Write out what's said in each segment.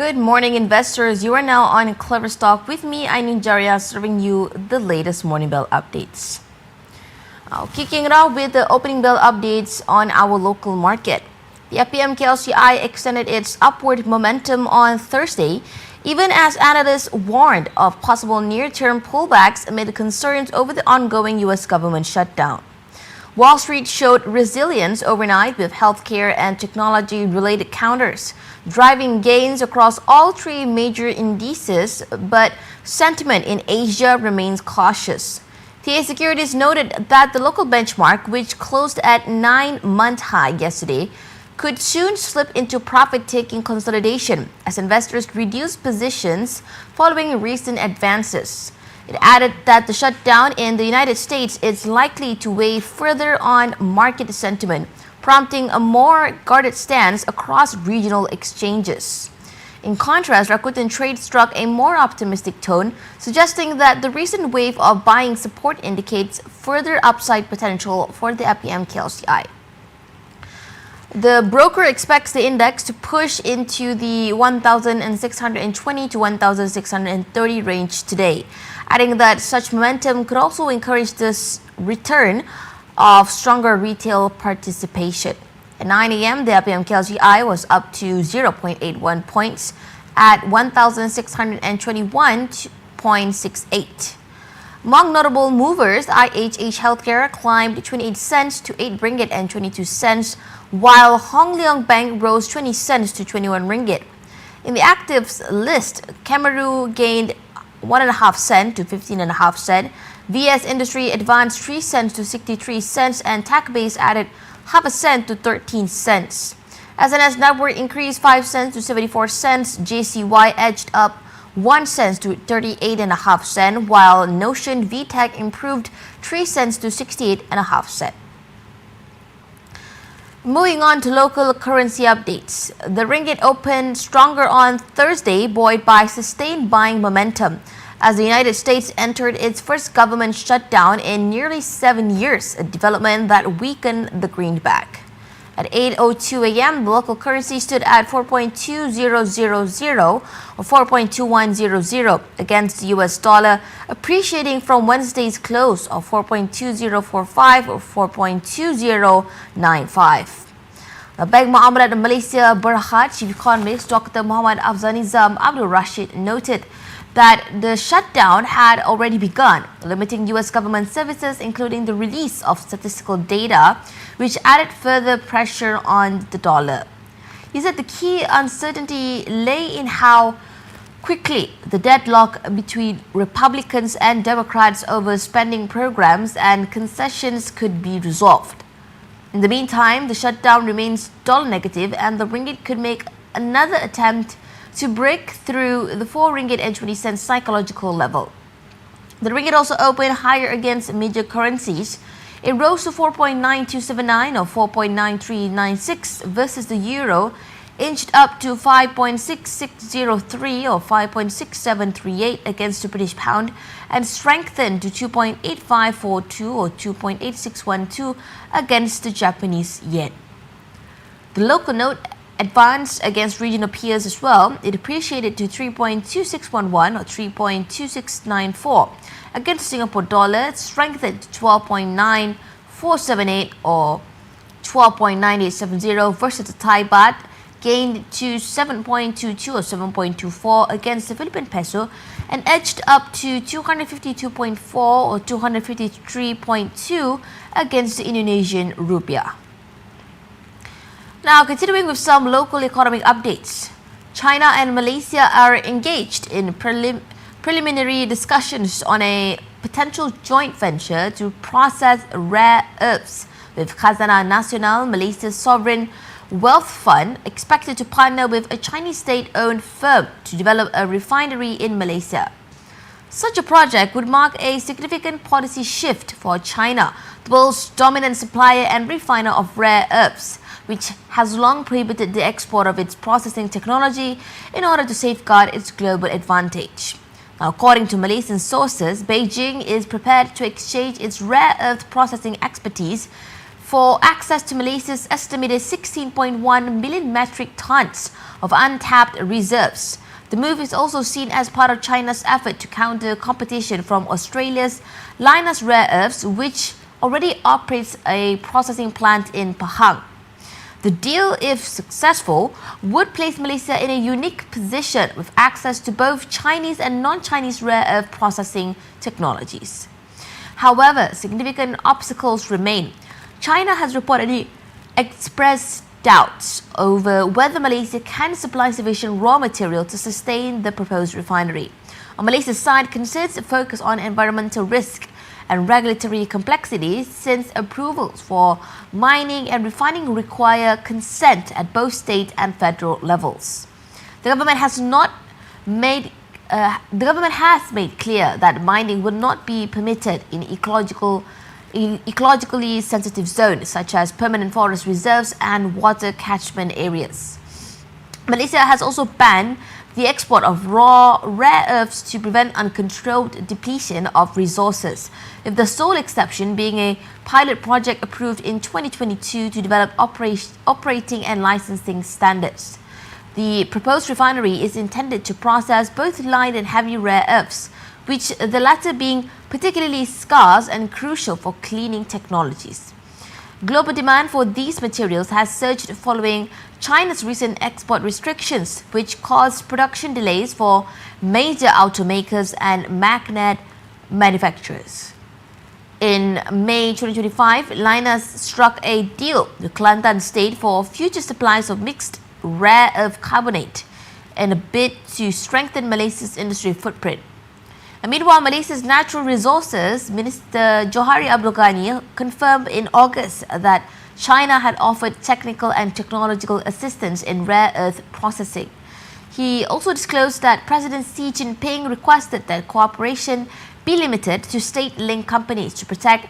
Good morning, investors. You are now on KleverStock with me, Ainin Jaria, serving you the latest morning bell updates. Kicking it off with the opening bell updates on our local market. The FPM KLCI extended its upward momentum on Thursday, even as analysts warned of possible near-term pullbacks amid concerns over the ongoing U.S. government shutdown. Wall Street showed resilience overnight with healthcare and technology-related counters, driving gains across all three major indices, but sentiment in Asia remains cautious. TA Securities noted that the local benchmark, which closed at 9-month high yesterday, could soon slip into profit-taking consolidation as investors reduce positions following recent advances. It added that the shutdown in the United States is likely to weigh further on market sentiment, prompting a more guarded stance across regional exchanges. In contrast, Rakuten Trade struck a more optimistic tone, suggesting that the recent wave of buying support indicates further upside potential for the FPM KLCI. The broker expects the index to push into the 1,620 to 1,630 range today, adding that such momentum could also encourage this return of stronger retail participation. At 9 a.m., the FPM KLCI was up to 0.81 points at 1,621.68. Among notable movers, IHH Healthcare climbed 28 cents to 8 ringgit and 22 cents, while Hong Leong Bank rose 20 cents to 21 ringgit. In the actives list, Cameru gained 1.5 cent to 15.5 cent, VS Industry advanced 3 cents to 63 cents, and TechBase added half a cent to 13 cents. SNS Network increased 5 cents to 74 cents, JCY edged up 1 cent to 38.5 cents, while Notion VTech improved 3 cents to 68.5 cents. Moving on to local currency updates. The ringgit opened stronger on Thursday, buoyed by sustained buying momentum, as the United States entered its first government shutdown in nearly 7 years, a development that weakened the greenback. At 8:02 a.m., the local currency stood at 4.2000 or 4.2100 against the US dollar, appreciating from Wednesday's close of 4.2045 or 4.2095. Bank Muamalat Malaysia Berhad Chief Economist Dr. Muhammad Afzanizam Abdul Rashid noted that the shutdown had already begun, limiting U.S. government services, including the release of statistical data, which added further pressure on the dollar. He said the key uncertainty lay in how quickly the deadlock between Republicans and Democrats over spending programs and concessions could be resolved. In the meantime, the shutdown remains dollar negative, and the ringgit could make another attempt to break through the 4 ringgit and 20 cents psychological level. The ringgit also opened higher against major currencies. It rose to 4.9279 or 4.9396 versus the euro, inched up to 5.6603 or 5.6738 against the British pound, and strengthened to 2.8542 or 2.8612 against the Japanese yen. The local note advanced against regional peers as well. It appreciated to 3.2611 or 3.2694 against Singapore dollar. It strengthened to 12.9478 or 12.9870 versus the Thai baht, gained to 7.22 or 7.24 against the Philippine peso, and edged up to 252.4 or 253.2 against the Indonesian rupiah. Now, continuing with some local economic updates. China and Malaysia are engaged in preliminary discussions on a potential joint venture to process rare earths, with Khazanah Nasional, Malaysia's sovereign wealth fund, expected to partner with a Chinese state-owned firm to develop a refinery in Malaysia. Such a project would mark a significant policy shift for China, the world's dominant supplier and refiner of rare earths, which has long prohibited the export of its processing technology in order to safeguard its global advantage. Now, according to Malaysian sources, Beijing is prepared to exchange its rare earth processing expertise for access to Malaysia's estimated 16.1 million metric tons of untapped reserves. The move is also seen as part of China's effort to counter competition from Australia's Lynas Rare Earths, which already operates a processing plant in Pahang. The deal, if successful, would place Malaysia in a unique position with access to both Chinese and non-Chinese rare earth processing technologies. However, significant obstacles remain. China has reportedly expressed doubts over whether Malaysia can supply sufficient raw material to sustain the proposed refinery. On Malaysia's side, concerns focus on environmental risk and regulatory complexity, since approvals for mining and refining require consent at both state and federal levels. The government has made clear that mining will not be permitted in ecologically sensitive zones such as permanent forest reserves and water catchment areas. Malaysia has also banned the export of raw rare earths to prevent uncontrolled depletion of resources, with the sole exception being a pilot project approved in 2022 to develop operating and licensing standards. The proposed refinery is intended to process both light and heavy rare earths, which the latter being particularly scarce and crucial for cleaning technologies. Global demand for these materials has surged following China's recent export restrictions, which caused production delays for major automakers and magnet manufacturers. In May 2025, Lynas struck a deal with Kelantan State for future supplies of mixed rare earth carbonate in a bid to strengthen Malaysia's industry footprint. And meanwhile, Malaysia's Natural Resources Minister Johari Abdul Ghani confirmed in August that China had offered technical and technological assistance in rare earth processing. He also disclosed that President Xi Jinping requested that cooperation be limited to state-linked companies to protect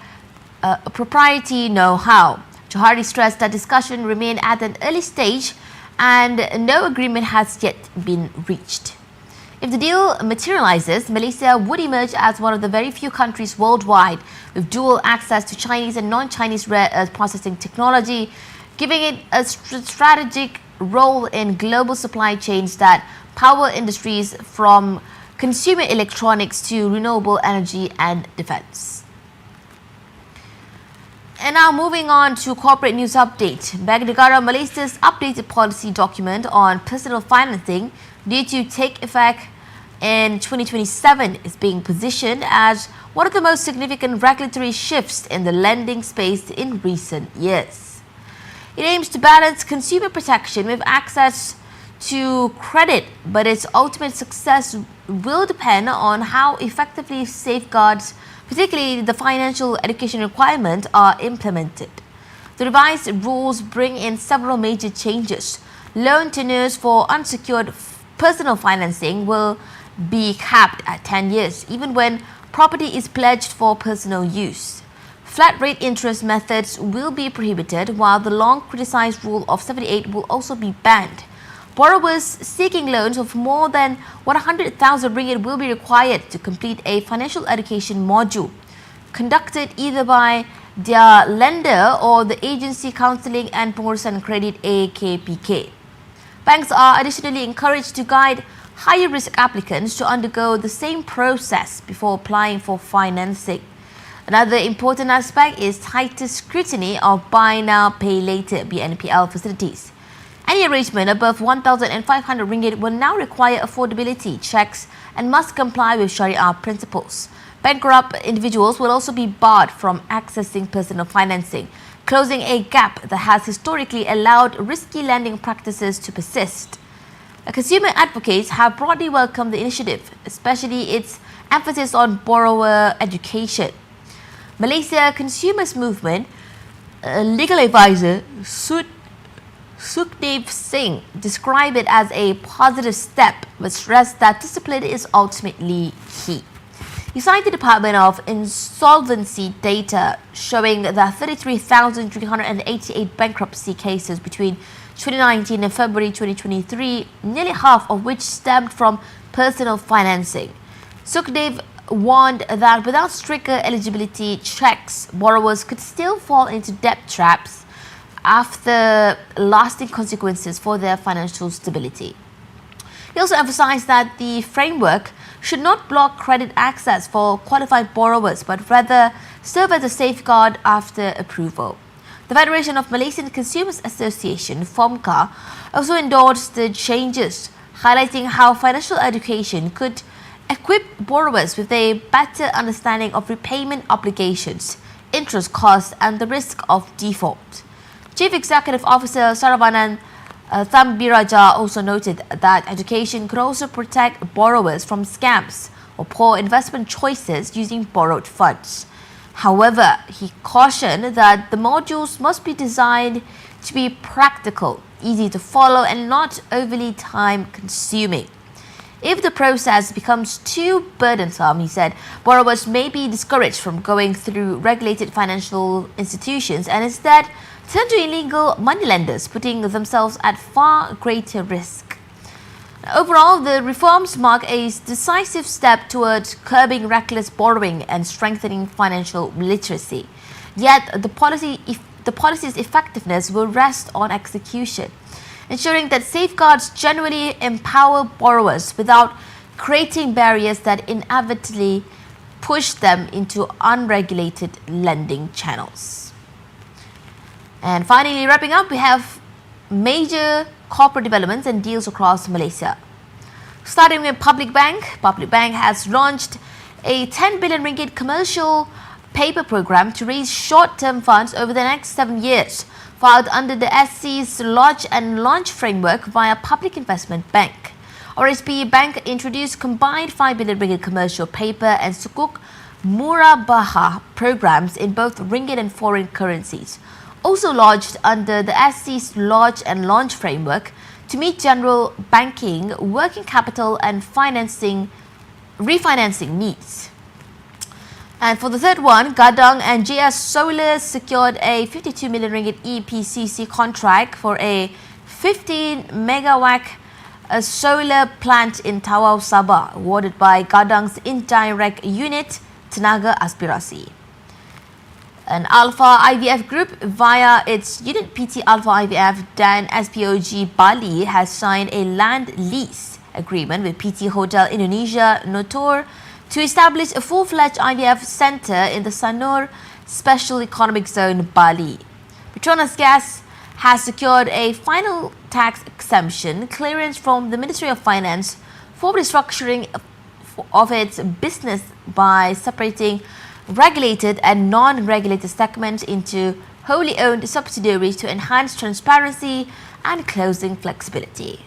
proprietary know-how. Johari stressed that discussion remained at an early stage and no agreement has yet been reached. If the deal materializes, Malaysia would emerge as one of the very few countries worldwide with dual access to Chinese and non-Chinese rare earth processing technology, giving it a strategic role in global supply chains that power industries from consumer electronics to renewable energy and defense. And now moving on to corporate news update. Bank Negara Malaysia's updated policy document on personal financing due to take effect in 2027 is being positioned as one of the most significant regulatory shifts in the lending space in recent years. It aims to balance consumer protection with access to credit, but its ultimate success will depend on how effectively safeguards, particularly the financial education requirement, are implemented. The revised rules bring in several major changes. Loan tenures for unsecured personal financing will be capped at 10 years, even when property is pledged for personal use. Flat rate interest methods will be prohibited, while the long criticized rule of 78 will also be banned. Borrowers seeking loans of more than 100,000 ringgit will be required to complete a financial education module conducted either by their lender or the Agency Counselling and Pengurusan Credit AKPK. Banks are additionally encouraged to guide higher risk applicants to undergo the same process before applying for financing. Another important aspect is tighter scrutiny of buy now, pay later (BNPL) facilities. Any arrangement above 1,500 ringgit will now require affordability checks and must comply with Sharia principles. Bankrupt individuals will also be barred from accessing personal financing, closing a gap that has historically allowed risky lending practices to persist. Consumer advocates have broadly welcomed the initiative, especially its emphasis on borrower education. Malaysia Consumers Movement legal advisor Sukhdev Singh described it as a positive step, but stressed that discipline is ultimately key. He cited the Department of Insolvency data showing that 33,388 bankruptcy cases between 2019 and February 2023, nearly half of which stemmed from personal financing. Sukhdev warned that without stricter eligibility checks, borrowers could still fall into debt traps after lasting consequences for their financial stability. He also emphasized that the framework should not block credit access for qualified borrowers, but rather serve as a safeguard after approval. The Federation of Malaysian Consumers Association, FOMCA, also endorsed the changes, highlighting how financial education could equip borrowers with a better understanding of repayment obligations, interest costs, and the risk of default. Chief Executive Officer Saravanan Thambiraja also noted that education could also protect borrowers from scams or poor investment choices using borrowed funds. However, he cautioned that the modules must be designed to be practical, easy to follow, and not overly time-consuming. If the process becomes too burdensome, he said, borrowers may be discouraged from going through regulated financial institutions and instead turn to illegal moneylenders, putting themselves at far greater risk. Overall, the reforms mark a decisive step towards curbing reckless borrowing and strengthening financial literacy. Yet, the policy's effectiveness will rest on execution, ensuring that safeguards genuinely empower borrowers without creating barriers that inevitably push them into unregulated lending channels. And finally, wrapping up, we have major corporate developments and deals across Malaysia. Starting with Public Bank has launched a 10 billion ringgit commercial paper program to raise short-term funds over the next 7 years, filed under the SC's Lodge and Launch framework via Public Investment Bank. RSB Bank introduced combined 5 billion ringgit commercial paper and sukuk murabaha programs in both ringgit and foreign currencies, also lodged under the SC's Lodge and Launch framework to meet general banking, working capital and refinancing needs. And for the third one, Gadang and JS Solar secured a 52 million ringgit EPCC contract for a 15 megawatt solar plant in Tawau, Sabah, awarded by Gadang's indirect unit, Tenaga Aspirasi. An Alpha IVF Group, via its unit PT Alpha IVF Dan SPOG Bali, has signed a land lease agreement with PT Hotel Indonesia Notor to establish a full-fledged IVF center in the Sanur Special Economic Zone, Bali. Petronas Gas has secured a final tax exemption clearance from the Ministry of Finance for restructuring of its business by separating regulated and non-regulated segments into wholly owned subsidiaries to enhance transparency and closing flexibility.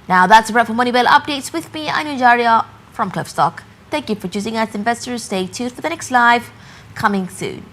Now that's a wrap for Moneybell Updates with me, Anu Jaria from KleverStock. Thank you for choosing us, investors. Stay tuned for the next live coming soon.